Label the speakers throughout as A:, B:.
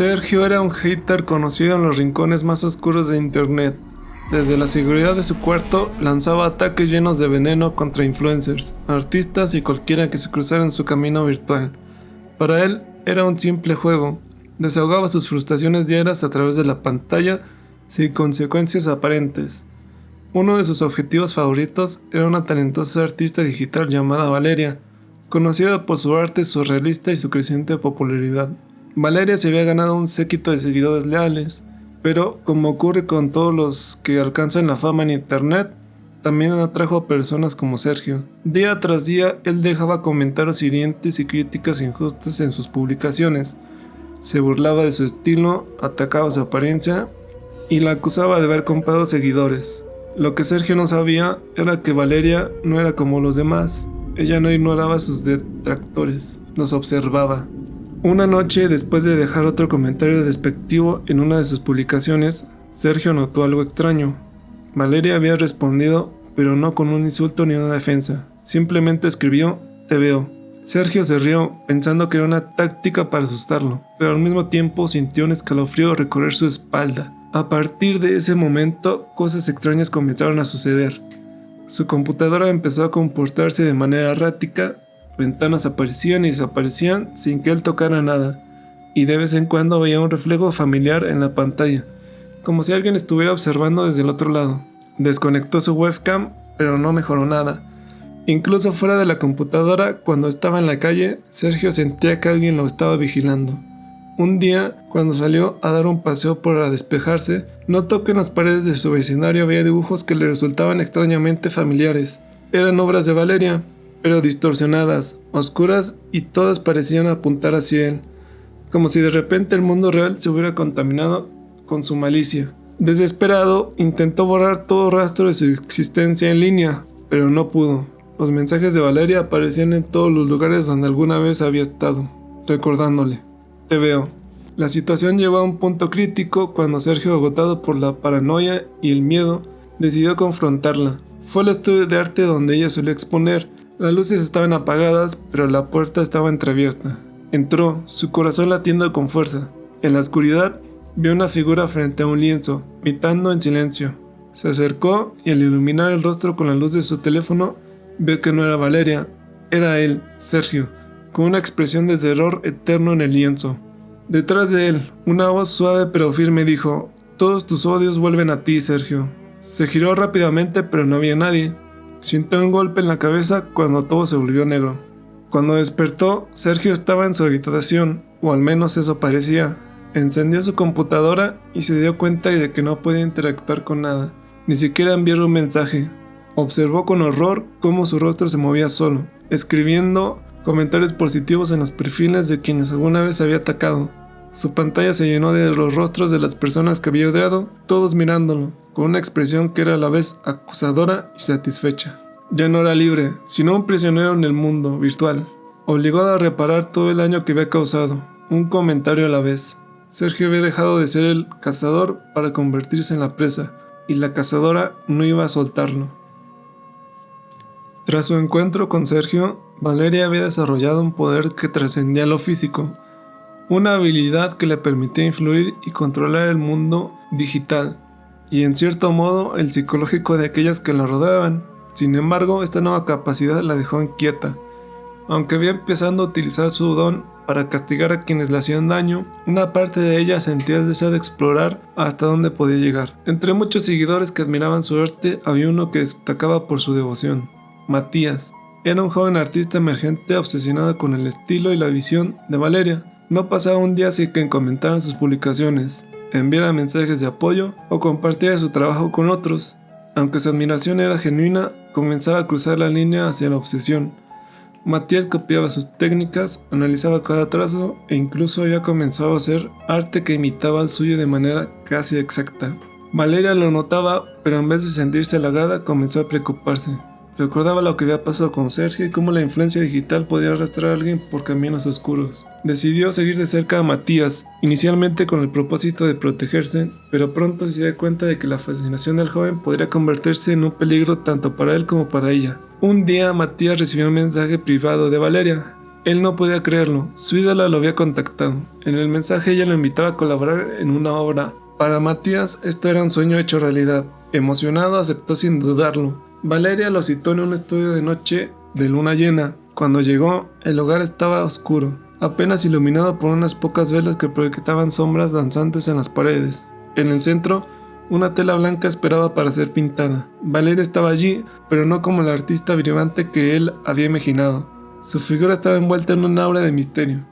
A: Sergio era un hater conocido en los rincones más oscuros de internet. Desde la seguridad de su cuarto lanzaba ataques llenos de veneno contra influencers, artistas y cualquiera que se cruzara en su camino virtual. Para él era un simple juego. Desahogaba sus frustraciones diarias a través de la pantalla sin consecuencias aparentes. Uno de sus objetivos favoritos era una talentosa artista digital llamada Valeria, conocida por su arte surrealista y su creciente popularidad. Valeria se había ganado un séquito de seguidores leales, pero como ocurre con todos los que alcanzan la fama en internet, también atrajo a personas como Sergio. Día tras día él dejaba comentarios hirientes y críticas injustas en sus publicaciones. Se burlaba de su estilo, atacaba su apariencia y la acusaba de haber comprado seguidores. Lo que Sergio no sabía era que Valeria no era como los demás. Ella no ignoraba a sus detractores, los observaba. Una noche, después de dejar otro comentario despectivo en una de sus publicaciones, Sergio notó algo extraño. Valeria había respondido, pero no con un insulto ni una defensa. Simplemente escribió, "Te veo". Sergio se rió, pensando que era una táctica para asustarlo, pero al mismo tiempo sintió un escalofrío recorrer su espalda. A partir de ese momento, cosas extrañas comenzaron a suceder. Su computadora empezó a comportarse de manera errática. Ventanas aparecían y desaparecían sin que él tocara nada, y de vez en cuando veía un reflejo familiar en la pantalla, como si alguien estuviera observando desde el otro lado. Desconectó su webcam, pero no mejoró nada. Incluso fuera de la computadora, cuando estaba en la calle, Sergio sentía que alguien lo estaba vigilando. Un día, cuando salió a dar un paseo para despejarse, notó que en las paredes de su vecindario había dibujos que le resultaban extrañamente familiares. Eran obras de Valeria, pero distorsionadas, oscuras y todas parecían apuntar hacia él, como si de repente el mundo real se hubiera contaminado con su malicia. Desesperado, intentó borrar todo rastro de su existencia en línea, pero no pudo. Los mensajes de Valeria aparecían en todos los lugares donde alguna vez había estado, recordándole, "Te veo". La situación llegó a un punto crítico cuando Sergio, agotado por la paranoia y el miedo, decidió confrontarla. Fue al estudio de arte donde ella solía exponer. Las luces estaban apagadas, pero la puerta estaba entreabierta. Entró, su corazón latiendo con fuerza. En la oscuridad, vio una figura frente a un lienzo, mitando en silencio. Se acercó y al iluminar el rostro con la luz de su teléfono, vio que no era Valeria, era él, Sergio, con una expresión de terror eterno en el lienzo. Detrás de él, una voz suave pero firme dijo, "Todos tus odios vuelven a ti, Sergio". Se giró rápidamente, pero no había nadie. Sintió un golpe en la cabeza cuando todo se volvió negro. Cuando despertó, Sergio estaba en su habitación, o al menos eso parecía. Encendió su computadora y se dio cuenta de que no podía interactuar con nada, ni siquiera enviar un mensaje. Observó con horror cómo su rostro se movía solo, escribiendo comentarios positivos en los perfiles de quienes alguna vez había atacado. Su pantalla se llenó de los rostros de las personas que había odiado, todos mirándolo, con una expresión que era a la vez acusadora y satisfecha. Ya no era libre, sino un prisionero en el mundo virtual, obligado a reparar todo el daño que había causado, un comentario a la vez. Sergio había dejado de ser el cazador para convertirse en la presa, y la cazadora no iba a soltarlo. Tras su encuentro con Sergio, Valeria había desarrollado un poder que trascendía lo físico, una habilidad que le permitía influir y controlar el mundo digital, y en cierto modo el psicológico de aquellas que la rodeaban. Sin embargo, esta nueva capacidad la dejó inquieta. Aunque había empezado a utilizar su don para castigar a quienes le hacían daño, una parte de ella sentía el deseo de explorar hasta dónde podía llegar. Entre muchos seguidores que admiraban su arte, había uno que destacaba por su devoción, Matías. Era un joven artista emergente obsesionado con el estilo y la visión de Valeria. No pasaba un día sin que comentaran sus publicaciones, enviara mensajes de apoyo o compartiera su trabajo con otros. Aunque su admiración era genuina, comenzaba a cruzar la línea hacia la obsesión. Matías copiaba sus técnicas, analizaba cada trazo e incluso había comenzado a hacer arte que imitaba al suyo de manera casi exacta. Valeria lo notaba, pero en vez de sentirse halagada, comenzó a preocuparse. Recordaba lo que había pasado con Sergio y cómo la influencia digital podía arrastrar a alguien por caminos oscuros. Decidió seguir de cerca a Matías, inicialmente con el propósito de protegerse, pero pronto se dio cuenta de que la fascinación del joven podría convertirse en un peligro tanto para él como para ella. Un día Matías recibió un mensaje privado de Valeria. Él no podía creerlo, su ídola lo había contactado. En el mensaje ella lo invitaba a colaborar en una obra. Para Matías esto era un sueño hecho realidad. Emocionado aceptó sin dudarlo. Valeria lo citó en un estudio de noche de luna llena. Cuando llegó, el lugar estaba oscuro, apenas iluminado por unas pocas velas que proyectaban sombras danzantes en las paredes. En el centro, una tela blanca esperaba para ser pintada. Valeria estaba allí, pero no como la artista brillante que él había imaginado. Su figura estaba envuelta en un aura de misterio,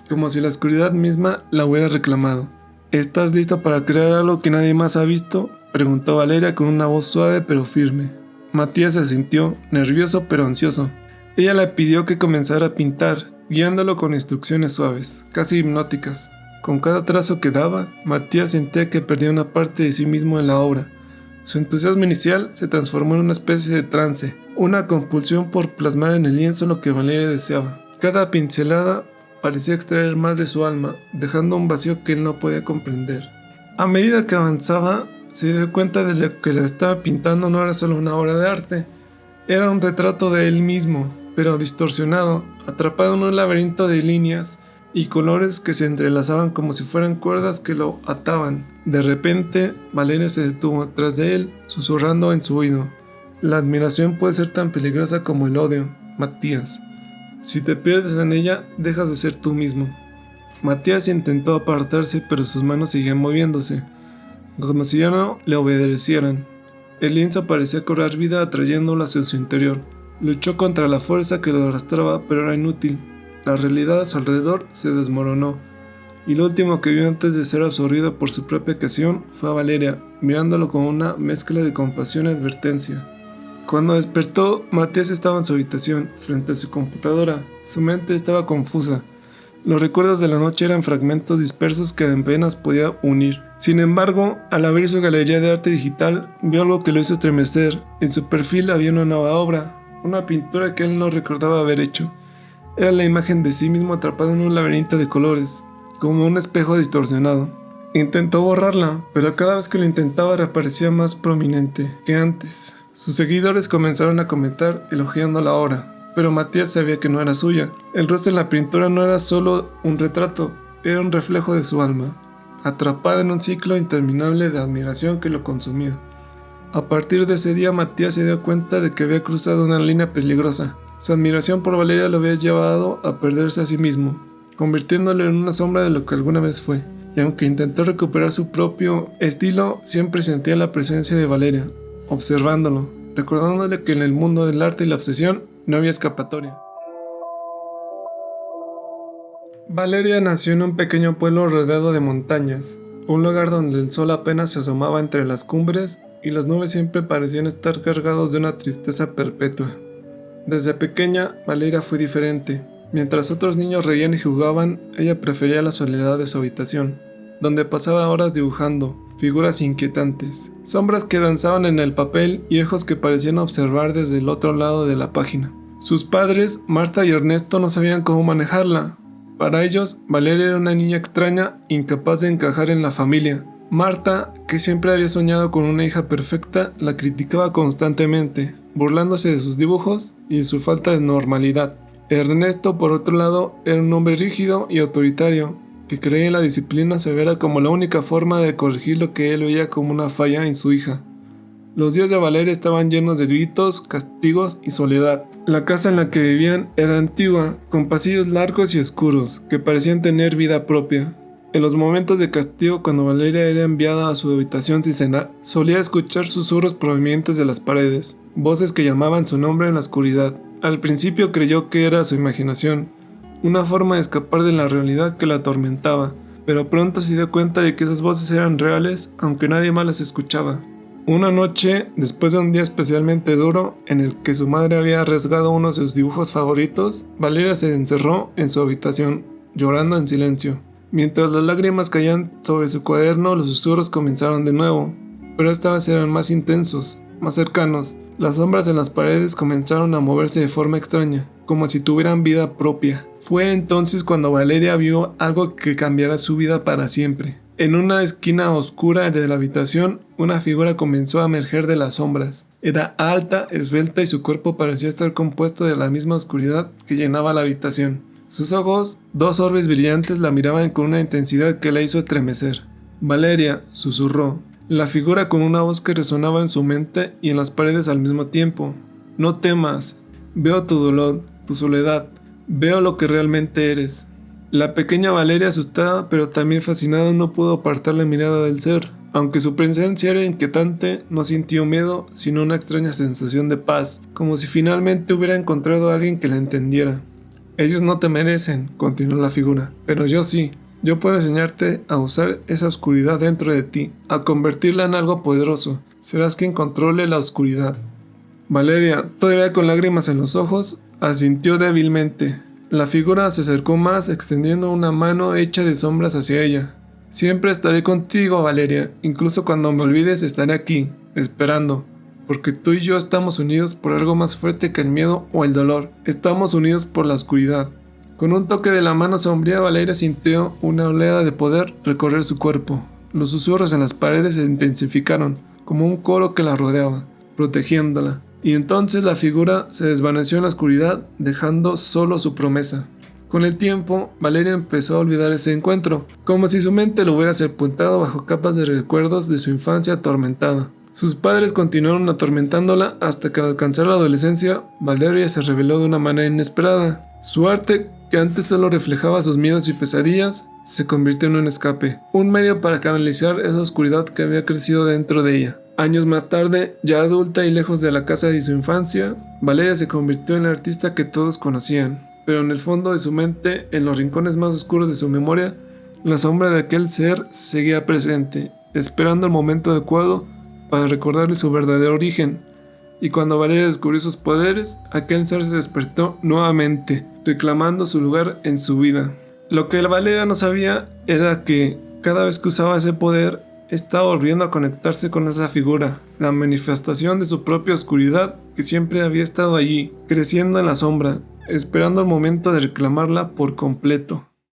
A: como si la oscuridad misma la hubiera reclamado. ¿Estás listo para crear algo que nadie más ha visto?, preguntó Valeria con una voz suave pero firme. Matías se sintió nervioso pero ansioso. Ella le pidió que comenzara a pintar, guiándolo con instrucciones suaves, casi hipnóticas. Con cada trazo que daba, Matías sentía que perdía una parte de sí mismo en la obra. Su entusiasmo inicial se transformó en una especie de trance, una compulsión por plasmar en el lienzo lo que Valeria deseaba. Cada pincelada parecía extraer más de su alma, dejando un vacío que él no podía comprender. A medida que avanzaba, se dio cuenta de que lo que le estaba pintando no era solo una obra de arte, era un retrato de él mismo, pero distorsionado, atrapado en un laberinto de líneas y colores que se entrelazaban como si fueran cuerdas que lo ataban. De repente, Valeria se detuvo tras de él, susurrando en su oído: «La admiración puede ser tan peligrosa como el odio, Matías. Si te pierdes en ella, dejas de ser tú mismo». Matías intentó apartarse, pero sus manos seguían moviéndose, como si ya no le obedecieran. El lienzo parecía cobrar vida atrayéndolo hacia su interior. Luchó contra la fuerza que lo arrastraba, pero era inútil. La realidad a su alrededor se desmoronó, y lo último que vio antes de ser absorbido por su propia pasión fue a Valeria, mirándolo con una mezcla de compasión y advertencia. Cuando despertó, Matías estaba en su habitación, frente a su computadora. Su mente estaba confusa. Los recuerdos de la noche eran fragmentos dispersos que apenas podía unir. Sin embargo, al abrir su galería de arte digital, vio algo que lo hizo estremecer. En su perfil había una nueva obra, una pintura que él no recordaba haber hecho. Era la imagen de sí mismo atrapado en un laberinto de colores, como un espejo distorsionado. Intentó borrarla, pero cada vez que lo intentaba reaparecía más prominente que antes. Sus seguidores comenzaron a comentar elogiando la obra, pero Matías sabía que no era suya. El rostro en la pintura no era solo un retrato, era un reflejo de su alma, atrapada en un ciclo interminable de admiración que lo consumía. A partir de ese día, Matías se dio cuenta de que había cruzado una línea peligrosa. Su admiración por Valeria lo había llevado a perderse a sí mismo, convirtiéndolo en una sombra de lo que alguna vez fue. Y aunque intentó recuperar su propio estilo, siempre sentía la presencia de Valeria, observándolo, recordándole que en el mundo del arte y la obsesión no había escapatoria. Valeria nació en un pequeño pueblo rodeado de montañas, un lugar donde el sol apenas se asomaba entre las cumbres y las nubes siempre parecían estar cargados de una tristeza perpetua. Desde pequeña, Valeria fue diferente. Mientras otros niños reían y jugaban, ella prefería la soledad de su habitación, donde pasaba horas dibujando figuras inquietantes, sombras que danzaban en el papel y ojos que parecían observar desde el otro lado de la página. Sus padres, Marta y Ernesto, no sabían cómo manejarla. Para ellos, Valeria era una niña extraña, incapaz de encajar en la familia. Marta, que siempre había soñado con una hija perfecta, la criticaba constantemente, burlándose de sus dibujos y de su falta de normalidad. Ernesto, por otro lado, era un hombre rígido y autoritario, que creía en la disciplina severa como la única forma de corregir lo que él veía como una falla en su hija. Los días de Valeria estaban llenos de gritos, castigos y soledad. La casa en la que vivían era antigua, con pasillos largos y oscuros, que parecían tener vida propia. En los momentos de castigo, cuando Valeria era enviada a su habitación sin cenar, solía escuchar susurros provenientes de las paredes, voces que llamaban su nombre en la oscuridad. Al principio creyó que era su imaginación, una forma de escapar de la realidad que la atormentaba, pero pronto se dio cuenta de que esas voces eran reales, aunque nadie más las escuchaba. Una noche, después de un día especialmente duro, en el que su madre había rasgado uno de sus dibujos favoritos, Valeria se encerró en su habitación, llorando en silencio. Mientras las lágrimas caían sobre su cuaderno, los susurros comenzaron de nuevo, pero esta vez eran más intensos, más cercanos. Las sombras en las paredes comenzaron a moverse de forma extraña, como si tuvieran vida propia. Fue entonces cuando Valeria vio algo que cambiara su vida para siempre. En una esquina oscura de la habitación, una figura comenzó a emerger de las sombras. Era alta, esbelta y su cuerpo parecía estar compuesto de la misma oscuridad que llenaba la habitación. Sus ojos, dos orbes brillantes, la miraban con una intensidad que la hizo estremecer. «Valeria», susurró, la figura con una voz que resonaba en su mente y en las paredes al mismo tiempo. «No temas. Veo tu dolor, tu soledad. Veo lo que realmente eres». La pequeña Valeria, asustada pero también fascinada, no pudo apartar la mirada del ser. Aunque su presencia era inquietante, no sintió miedo, sino una extraña sensación de paz, como si finalmente hubiera encontrado a alguien que la entendiera. «Ellos no te merecen», continuó la figura, «pero yo sí. Yo puedo enseñarte a usar esa oscuridad dentro de ti, a convertirla en algo poderoso. Serás quien controle la oscuridad». Valeria, todavía con lágrimas en los ojos, asintió débilmente. La figura se acercó más, extendiendo una mano hecha de sombras hacia ella. «Siempre estaré contigo, Valeria. Incluso cuando me olvides estaré aquí, esperando. Porque tú y yo estamos unidos por algo más fuerte que el miedo o el dolor. Estamos unidos por la oscuridad». Con un toque de la mano sombría, Valeria sintió una oleada de poder recorrer su cuerpo. Los susurros en las paredes se intensificaron, como un coro que la rodeaba, protegiéndola. Y entonces la figura se desvaneció en la oscuridad, dejando solo su promesa. Con el tiempo, Valeria empezó a olvidar ese encuentro, como si su mente lo hubiera sepultado bajo capas de recuerdos de su infancia atormentada. Sus padres continuaron atormentándola hasta que al alcanzar la adolescencia, Valeria se reveló de una manera inesperada. Su arte, que antes solo reflejaba sus miedos y pesadillas, se convirtió en un escape, un medio para canalizar esa oscuridad que había crecido dentro de ella. Años más tarde, ya adulta y lejos de la casa de su infancia, Valeria se convirtió en la artista que todos conocían. Pero en el fondo de su mente, en los rincones más oscuros de su memoria, la sombra de aquel ser seguía presente, esperando el momento adecuado para recordarle su verdadero origen. Y cuando Valeria descubrió sus poderes, aquel ser se despertó nuevamente, reclamando su lugar en su vida. Lo que Valeria no sabía era que, cada vez que usaba ese poder, estaba volviendo a conectarse con esa figura, la manifestación de su propia oscuridad que siempre había estado allí, creciendo en la sombra, esperando el momento de reclamarla por completo.